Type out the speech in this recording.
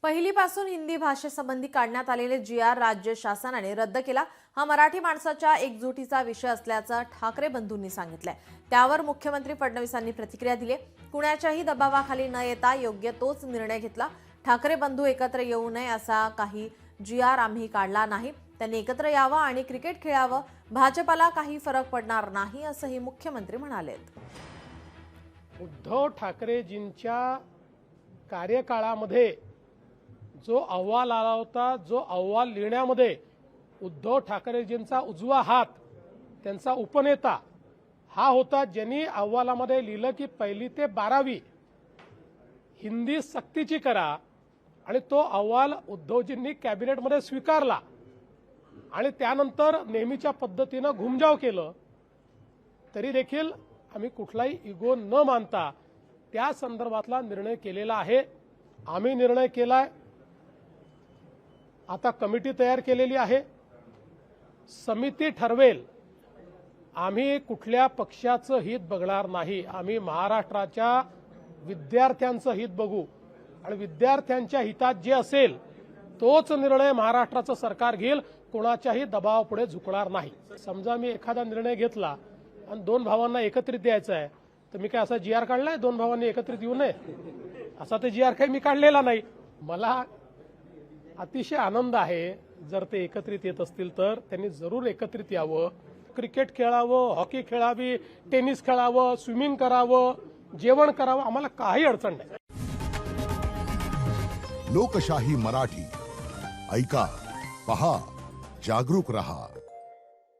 पहिलीपासून हिंदी भाषेसंबंधी काढण्यात आलेले जी.आर. राज्य शासनाने रद्द केला। हा मराठी माणसाच्या एकजुटीचा विषय असल्याचं ठाकरे बंधूंनी सांगितलंय। त्यावर मुख्यमंत्री फडणवीसांनी प्रतिक्रिया दिली। कुणाच्याही दबावाखाली न येता योग्य तोच निर्णय घेतला। ठाकरे बंधू एकत्र येऊ नये असा काही जी.आर. आम्ही काढला नाही। त्यांनी एकत्र यावं आणि क्रिकेट खेळावं। भाजपला काही फरक पडणार नाही असंही मुख्यमंत्री म्हणालेत। उद्धव ठाकरेजींच्या कार्यकाळामध्ये जो अहवाल आला होता, जो अहवाल लिहिण्यामध्ये उद्धव ठाकरेजींचा उजवा हात, त्यांचा उपनेता हा होता, ज्यांनी अहवालामध्ये लिहिलं की 1ली ते 12वी हिंदी सक्तीची करा, आणि तो अहवाल उद्धवजींनी कॅबिनेटमध्ये स्वीकारला आणि त्यानंतर नेहमीच्या पद्धतीनं घुमजाव केलं। तरी देखील आम्ही कुठलाही इगो न मानता त्या संदर्भातला निर्णय केलेला आहे। आम्ही निर्णय केलाय, आता कमिटी तयार केलेली आहे, समिती ठरवेल। आम्ही कुठल्या पक्षाचं हित बघणार नाही, आम्ही महाराष्ट्राच्या विद्यार्थ्यांचं हित बघू आणि विद्यार्थ्यांच्या हितात जे असेल तोच निर्णय महाराष्ट्राचं सरकार घेईल, कोणाच्याही दबावापुढे झुकणार नाही। समजा मी एखादा निर्णय घेतला आणि 2 भावांना एकत्रित द्यायचा आहे, तर मी काय असा जी.आर. काढलाय 2 भावांनी एकत्रित येऊ नये असा ते जी.आर. काही मी काढलेला नाही। मला अतिशय आनंद आहे जर ते एकत्रित येत असतील तर त्यांनी जरूर एकत्रित यावं। क्रिकेट खेळावं, हॉकी खेळावी, टेनिस खेळावं, स्विमिंग करावं, जेवण करावं, आम्हाला काही अडचण नाही। लोकशाही मराठी ऐका, पहा, जागरूक रहा।